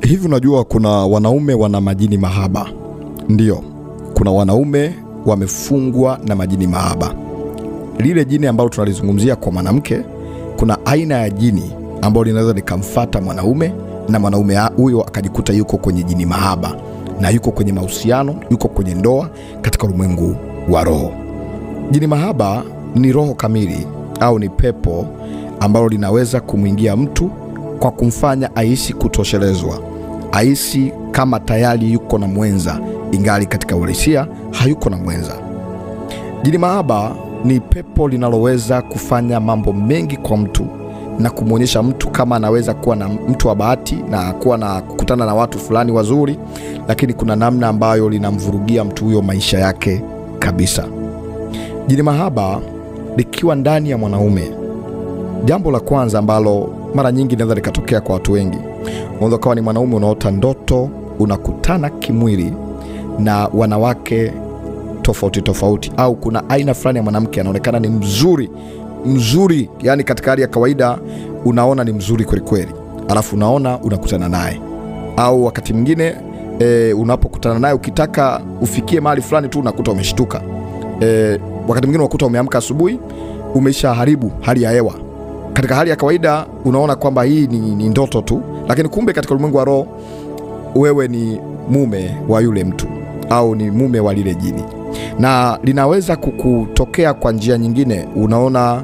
Hivi unajua kuna wanaume wana majini mahaba. Ndiyo, kuna wanaume wamefungwa na majini mahaba. Lile jini ambalo tunalizungumzia kwa mwanamke, kuna aina ya jini ambalo linaweza likamfuata mwanaume na mwanaume huyo akajikuta yuko kwenye jini mahaba na yuko kwenye mahusiano, yuko kwenye ndoa katika ulimwengu wa roho. Jini mahaba ni roho kamili au ni pepo ambalo linaweza kumwingia mtu kwa kumfanya aishi kutoshelezwa, aishi kama tayari yuko na mwenza ingali katika uhalisia hayuko na mwenza. Jini mahaba ni pepo linaloweza kufanya mambo mengi kwa mtu na kumwonyesha mtu kama anaweza kuwa na mtu wa bahati na kuwa na kukutana na watu fulani wazuri, lakini kuna namna ambayo linamvurugia mtu huyo maisha yake kabisa. Jini mahaba likiwa ndani ya mwanaume, jambo la kwanza ambalo mara nyingi linaweza likatokea kwa watu wengi, unaweza kuwa ni mwanaume unaota ndoto unakutana kimwili na wanawake tofauti tofauti, au kuna aina fulani ya mwanamke anaonekana ni mzuri, yani katika hali ya kawaida unaona ni mzuri kweli kweli, alafu unaona unakutana naye, au wakati mwingine unapokutana naye ukitaka ufikie mahali fulani tu unakuta umeshtuka. Wakati mwingine unakuta umeamka asubuhi umeisha haribu hali ya hewa. Katika hali ya kawaida unaona kwamba hii ni ndoto tu, lakini kumbe katika ulimwengu wa roho wewe ni mume wa yule mtu au ni mume wa lile jini, na linaweza kukutokea kwa njia nyingine. Unaona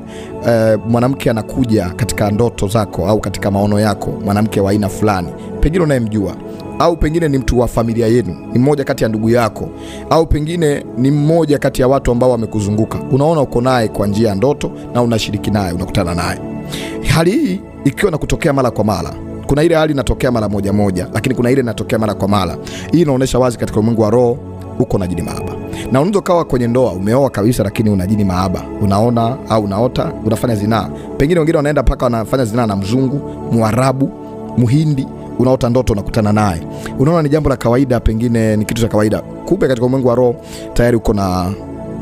mwanamke anakuja katika ndoto zako au katika maono yako, mwanamke wa aina fulani, pengine unayemjua, au pengine ni mtu wa familia yenu, ni mmoja kati ya ndugu yako, au pengine ni mmoja kati ya watu ambao wamekuzunguka. Unaona uko naye kwa njia ya ndoto na unashiriki naye, unakutana naye. Hali hii ikiwa na kutokea mara kwa mara, kuna ile hali inatokea mara moja, lakini kuna ile inatokea mara kwa mara. Hii inaonyesha wazi katika ulimwengu wa roho uko na jini mahaba. Na unaweza kawa kwenye ndoa umeoa kabisa, lakini una jini mahaba, unaona au unaota unafanya zinaa. Pengine wengine wanaenda mpaka wanafanya zinaa na mzungu, Mwarabu, Muhindi, unaota ndoto unakutana naye. Unaona ni jambo la kawaida, pengine ni kitu cha kawaida. Kumbe katika ulimwengu wa roho tayari uko na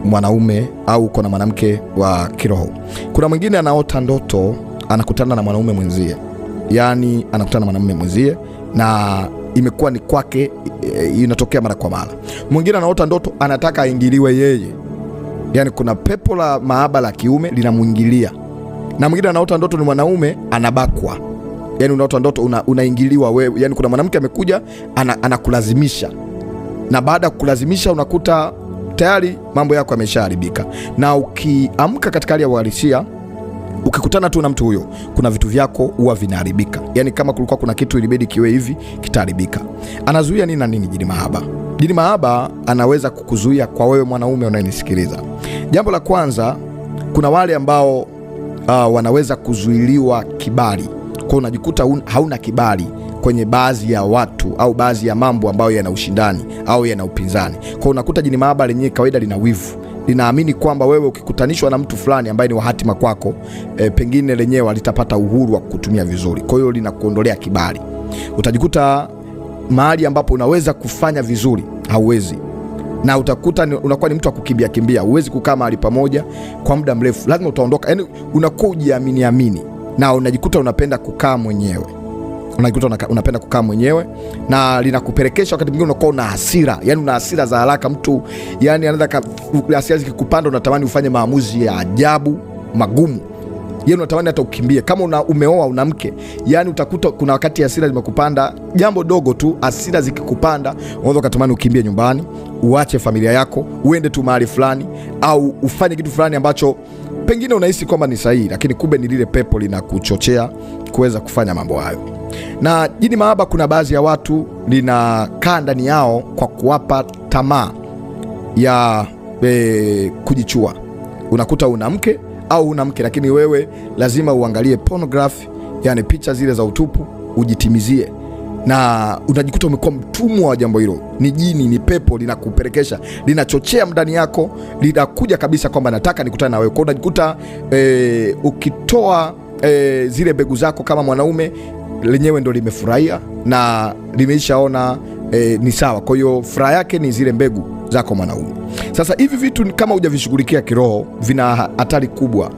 mwanaume au uko na mwanamke wa kiroho. Kuna mwingine anaota ndoto anakutana na mwanaume mwenzie, yani anakutana na mwanamume mwenzie na imekuwa ni kwake, inatokea mara kwa mara. Mwingine anaota ndoto anataka aingiliwe yeye, yani kuna pepo la mahaba la kiume linamuingilia. Na mwingine anaota ndoto ni mwanaume anabakwa, yani unaota ndoto unaingiliwa wewe, yani kuna mwanamke amekuja anakulazimisha, na baada ya kukulazimisha unakuta tayari mambo yako yameshaharibika. Na ukiamka katika hali ya uhalisia, ukikutana tu na mtu huyo, kuna vitu vyako huwa vinaharibika. Yani kama kulikuwa kuna kitu ilibidi kiwe hivi, kitaharibika. Anazuia nini na nini jini mahaba? Jini mahaba anaweza kukuzuia kwa wewe mwanaume unayenisikiliza. Jambo la kwanza, kuna wale ambao wanaweza kuzuiliwa kibali. Kwa unajikuta hauna kibali kwenye baadhi ya watu au baadhi ya mambo ambayo yana ushindani au yana upinzani. Kwa unakuta jini mahaba lenyewe kawaida lina wivu, linaamini kwamba wewe ukikutanishwa na mtu fulani ambaye ni wa hatima kwako, pengine lenyewe litapata uhuru wa kukutumia vizuri. Kwa hiyo linakuondolea kibali. Utajikuta mahali ambapo unaweza kufanya vizuri hauwezi, na utakuta unakuwa ni mtu wa kukimbia. Huwezi kukaa mahali pamoja kwa muda mrefu, lazima utaondoka. Yani unakuwa ujiamini na unajikuta unapenda kukaa mwenyewe. Unapenda kukaa mwenyewe na linakupelekesha wakati mwingine unakuwa una hasira, yani una hasira za haraka mtu, yani anaweza hasira zikikupanda unatamani ufanye maamuzi ya ajabu magumu, yani unatamani hata ukimbie. Kama umeoa una mke, yani utakuta kuna wakati hasira zimekupanda, jambo dogo tu hasira zikikupanda unaweza kutamani ukimbie nyumbani, uache familia yako, uende tu mahali fulani, au ufanye kitu fulani ambacho pengine unahisi kwamba ni sahihi, lakini kumbe ni lile pepo linakuchochea kuweza kufanya mambo hayo. Na jini mahaba, kuna baadhi ya watu linakaa ndani yao kwa kuwapa tamaa ya kujichua. Unakuta una mke au una mke, lakini wewe lazima uangalie pornography, yani picha zile za utupu ujitimizie, na unajikuta umekuwa mtumwa wa jambo hilo. Ni jini, ni pepo linakupelekesha, linachochea ndani yako, linakuja kabisa kwamba nataka nikutane na wewe. Kwa unajikuta ukitoa zile mbegu zako kama mwanaume, lenyewe ndo limefurahia na limeishaona ni sawa. Kwa hiyo furaha yake ni zile mbegu zako mwanaume. Sasa hivi vitu kama hujavishughulikia kiroho, vina hatari kubwa.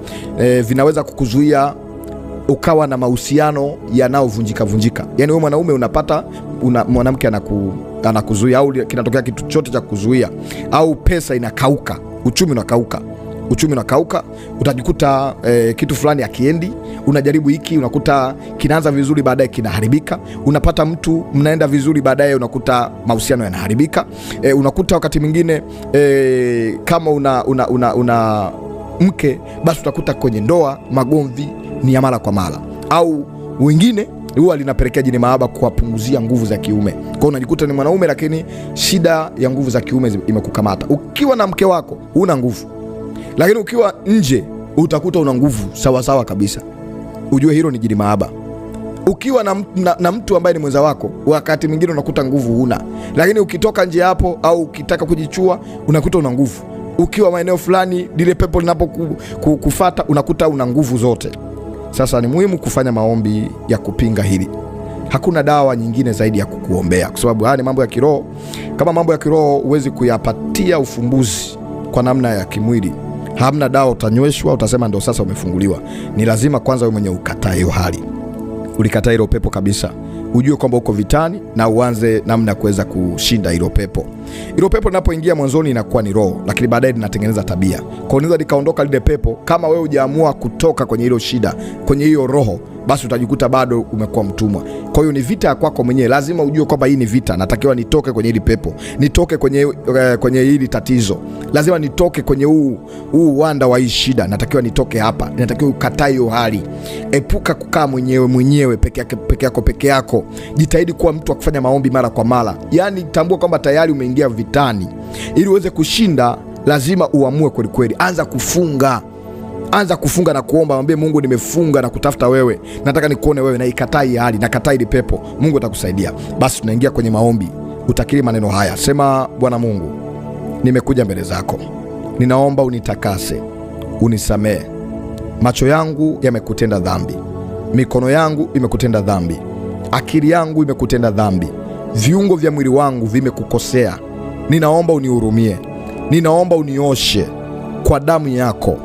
Vinaweza kukuzuia ukawa na mahusiano yanayovunjika. Yani wewe mwanaume unapata mwanamke anakuzuia, au kinatokea kitu chote cha kuzuia, au pesa inakauka, uchumi unakauka, utajikuta kitu fulani akiendi, unajaribu hiki unakuta kinaanza vizuri baadaye kinaharibika, unapata mtu mnaenda vizuri baadaye unakuta mahusiano yanaharibika, unakuta wakati mwingine kama una mke, basi utakuta kwenye ndoa magomvi ni ya mara kwa mara, au wengine huwa linapelekea jini mahaba kuwapunguzia nguvu za kiume. Kwa hiyo unajikuta ni mwanaume lakini shida ya nguvu za kiume imekukamata. Ukiwa na mke wako una nguvu, lakini ukiwa nje utakuta una nguvu sawa kabisa, ujue hilo ni jini mahaba. Ukiwa na mtu ambaye ni mwenza wako, wakati mwingine unakuta nguvu huna, lakini ukitoka nje hapo au ukitaka kujichua unakuta una nguvu. Ukiwa maeneo fulani lile pepo linapokufata unakuta una nguvu zote. Sasa ni muhimu kufanya maombi ya kupinga hili. Hakuna dawa nyingine zaidi ya kukuombea, kwa sababu haya ni mambo ya kiroho. Kama mambo ya kiroho huwezi kuyapatia ufumbuzi kwa namna ya kimwili, hamna dawa utanyweshwa utasema ndio sasa umefunguliwa. Ni lazima kwanza wewe mwenyewe ukatae hiyo hali, ulikataa hilo pepo kabisa, ujue kwamba uko vitani na uanze namna ya kuweza kushinda hilo pepo. Hilo pepo linapoingia mwanzoni inakuwa ni roho, lakini baadaye linatengeneza tabia. Kwa hiyo unaweza likaondoka lile pepo, kama wewe hujaamua kutoka kwenye hilo shida, kwenye hiyo roho, basi utajikuta bado umekuwa mtumwa. Kwa hiyo ni vita ya kwako mwenyewe. Lazima ujue kwamba hii ni vita, natakiwa nitoke kwenye hili pepo, nitoke kwenye hili tatizo, lazima nitoke kwenye huu uwanda wa hii shida, natakiwa nitoke hapa, natakiwa ukatae hiyo hali. Epuka kukaa mwenyewe peke yako. Jitahidi kuwa mtu wa kufanya maombi mara kwa mara. Yaani tambua kwamba tayari umeingia vitani. Ili uweze kushinda lazima uamue kweli. Anza kufunga na kuomba, mwambie Mungu, nimefunga na kutafuta wewe, nataka nikuone wewe, na ikatai hali, na katai ile pepo. Mungu atakusaidia. Basi tunaingia kwenye maombi, utakiri maneno haya. Sema: Bwana Mungu, nimekuja mbele zako, ninaomba unitakase, unisamehe. Macho yangu yamekutenda dhambi, mikono yangu imekutenda dhambi, akili yangu imekutenda dhambi, viungo vya mwili wangu vimekukosea. Ninaomba unihurumie, ninaomba unioshe kwa damu yako,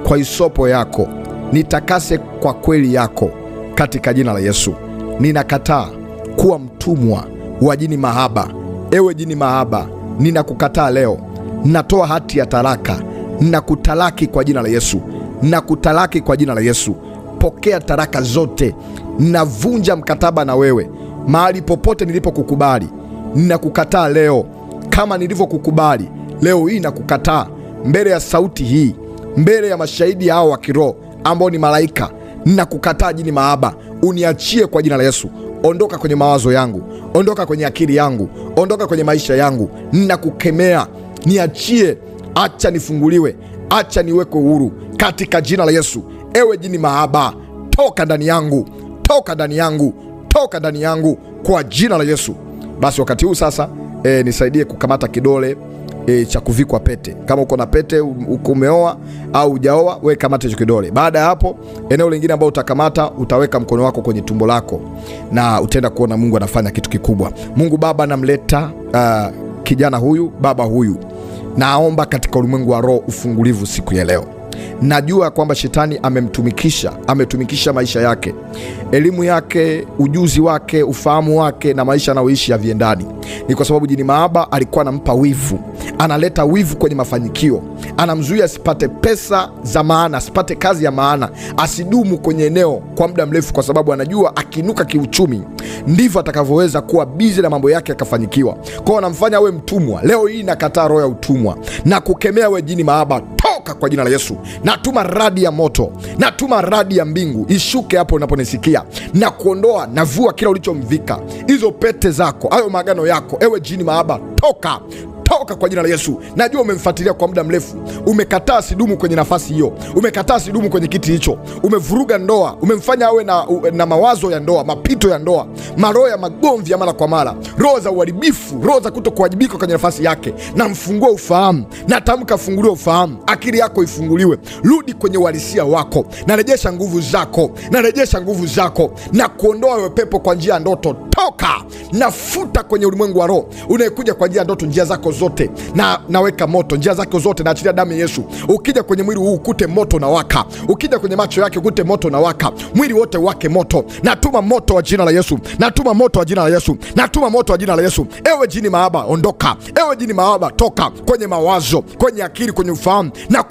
kwa hisopo yako, nitakase kwa kweli yako, katika jina la Yesu. Ninakataa kuwa mtumwa wa jini mahaba. Ewe jini mahaba, ninakukataa leo. Natoa hati ya talaka, ninakutalaki kwa jina la Yesu, ninakutalaki kwa jina la Yesu. Pokea talaka zote. Ninavunja mkataba na wewe mahali popote nilipokukubali. Ninakukataa leo kama nilivyokukubali. Leo hii nakukataa mbele ya sauti hii, mbele ya mashahidi hao wa kiroho ambao ni malaika. Ninakukataa jini mahaba, uniachie kwa jina la Yesu. Ondoka kwenye mawazo yangu, ondoka kwenye akili yangu, ondoka kwenye maisha yangu. Ninakukemea, niachie, acha nifunguliwe, acha niwekwe huru katika jina la Yesu. Ewe jini mahaba, toka ndani yangu, toka ndani yangu, toka ndani yangu kwa jina la Yesu. Basi wakati huu sasa nisaidie kukamata kidole cha kuvikwa pete. Kama uko na pete, uko umeoa au hujaoa, wewe kamata hicho kidole. Baada ya hapo, eneo lingine ambalo utakamata, utaweka mkono wako kwenye tumbo lako na utaenda kuona Mungu anafanya kitu kikubwa. Mungu Baba, namleta kijana huyu, baba huyu, naomba katika ulimwengu wa roho ufungulivu siku ya leo. Najua kwamba shetani ametumikisha maisha yake, elimu yake, ujuzi wake, ufahamu wake na maisha anayoishi haviendani. Ni kwa sababu jini mahaba alikuwa anampa wivu, analeta wivu kwenye mafanikio, anamzuia asipate pesa za maana, asipate kazi ya maana, asidumu kwenye eneo kwa muda mrefu, kwa sababu anajua akiinuka kiuchumi ndivyo atakavyoweza kuwa bizi na mambo yake akafanikiwa. Kwa hiyo anamfanya awe mtumwa. Leo hii nakataa roho ya utumwa na kukemea we jini mahaba, toka kwa jina la Yesu. Natuma radi ya moto, natuma radi ya mbingu ishuke hapo unaponisikia, na kuondoa, navua kila ulichomvika, hizo pete zako, hayo maagano yako. Ewe jini mahaba, toka kwa jina la Yesu. Najua umemfuatilia kwa muda mrefu, umekataa sidumu kwenye nafasi hiyo, umekataa sidumu kwenye kiti hicho, umevuruga ndoa, umemfanya awe na mawazo ya ndoa, mapito ya ndoa, maroho ya magomvi ya mara kwa mara, roho za uharibifu, roho za kutokuwajibika kwenye nafasi yake. Na mfungue ufahamu, natamka funguliwe ufahamu, akili yako ifunguliwe, rudi kwenye uhalisia wako, narejesha nguvu zako, narejesha nguvu zako, na kuondoa wewe pepo kwa njia ya ndoto. Toka nafuta kwenye ulimwengu wa roho unayekuja kwa njia ya ndoto, njia zako zote na naweka moto, njia zako zote naachilia damu ya Yesu. Ukija kwenye mwili huu ukute moto na waka, ukija kwenye macho yake ukute moto na waka, mwili wote wake moto. Natuma moto wa jina la Yesu, natuma moto wa jina la Yesu, natuma moto wa jina la Yesu. Ewe jini mahaba ondoka, ewe jini mahaba toka kwenye mawazo, kwenye akili, kwenye ufahamu, na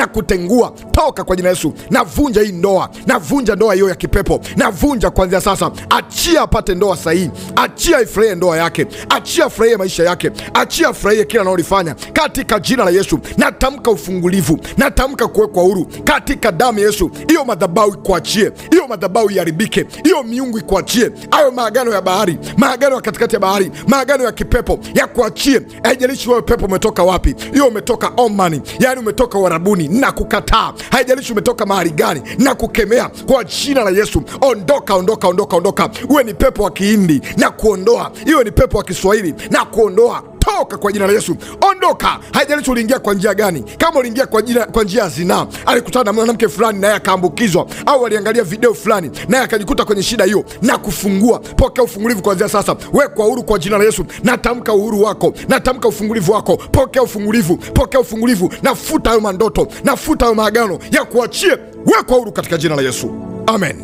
kutengua, toka kwa jina la Yesu. Navunja hii ndoa, navunja ndoa hiyo ya kipepo, navunja kuanzia sasa. Achia apate ndoa sahihi, achia ifurahie ndoa yake, achia afurahie maisha yake, achia afurahie kila analolifanya katika jina la Yesu. Natamka ufungulivu, natamka kuwekwa huru katika damu ya Yesu. Hiyo madhabahu ikuachie, hiyo madhabahu iharibike, hiyo miungu ikuachie, hayo maagano ya bahari, maagano ya katikati ya bahari, maagano ya kipepo ya kuachie. Haijalishi wewe pepo umetoka wapi, hiyo umetoka Omani, yani umetoka Uarabuni, na kukataa. Haijalishi umetoka mahali gani, na kukemea kwa jina la Yesu. Ondoka, ondoka, ondoka, ondoka. Uwe ni pepo wa Kihindi na kuondoa, iwe ni pepo wa Kiswahili na kuondoa. Toka kwa jina la Yesu, ondoka. Haijalishi uliingia kwa njia gani. Kama uliingia kwa njia ya zinaa, alikutana na mwanamke fulani naye akaambukizwa, au aliangalia video fulani naye akajikuta kwenye shida hiyo, na kufungua. Pokea ufungulivu kuanzia sasa, wekwa huru kwa jina la Yesu. Natamka uhuru wako, natamka ufungulivu wako. Pokea ufungulivu, pokea ufungulivu. Nafuta hayo mandoto, nafuta hayo maagano ya kuachie. Wekwa huru katika jina la Yesu, amen.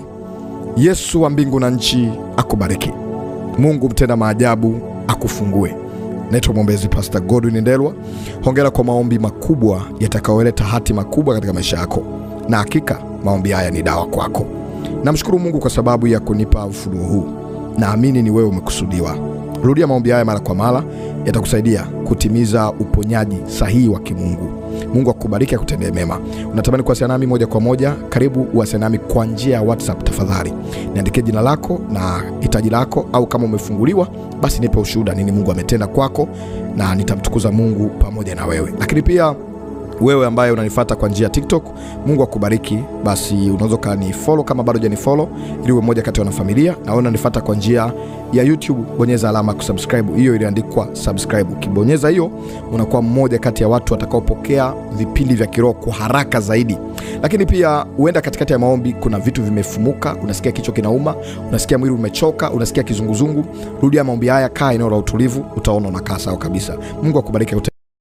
Yesu wa mbingu na nchi akubariki. Mungu mtenda maajabu akufungue. Naitwa mwombezi Pastor Godwin Ndelwa. Hongera kwa maombi makubwa yatakayoleta hatima kubwa katika maisha yako, na hakika maombi haya ni dawa kwako. Namshukuru Mungu kwa sababu ya kunipa ufunuo huu. Naamini ni wewe umekusudiwa. Rudia maombi haya mara kwa mara, yatakusaidia kutimiza uponyaji sahihi wa kimungu. Mungu akubariki, akutendee mema. Unatamani kuwasiliana nami moja kwa moja? Karibu uwasiliane nami kwa njia ya WhatsApp. Tafadhali niandikie jina lako na hitaji lako, au kama umefunguliwa basi nipe ushuhuda nini Mungu ametenda kwako, na nitamtukuza Mungu pamoja na wewe. Lakini pia wewe ambaye unanifuata kwa njia ya TikTok, Mungu akubariki. Basi unaweza kanifollow kama bado hujanifollow, ili uwe mmoja kati ya wanafamilia. Na wewe unanifuata kwa njia ya YouTube, bonyeza alama kusubscribe, hiyo iliandikwa subscribe. Ukibonyeza hiyo, unakuwa mmoja kati ya watu watakaopokea vipindi vya kiroho kwa haraka zaidi. Lakini pia uenda katikati ya maombi kuna vitu vimefumuka, unasikia kichwa kinauma, unasikia mwili umechoka, unasikia kizunguzungu. Rudia maombi haya, kaa eneo la utulivu, utaona unakaa sawa kabisa. Mungu akubariki.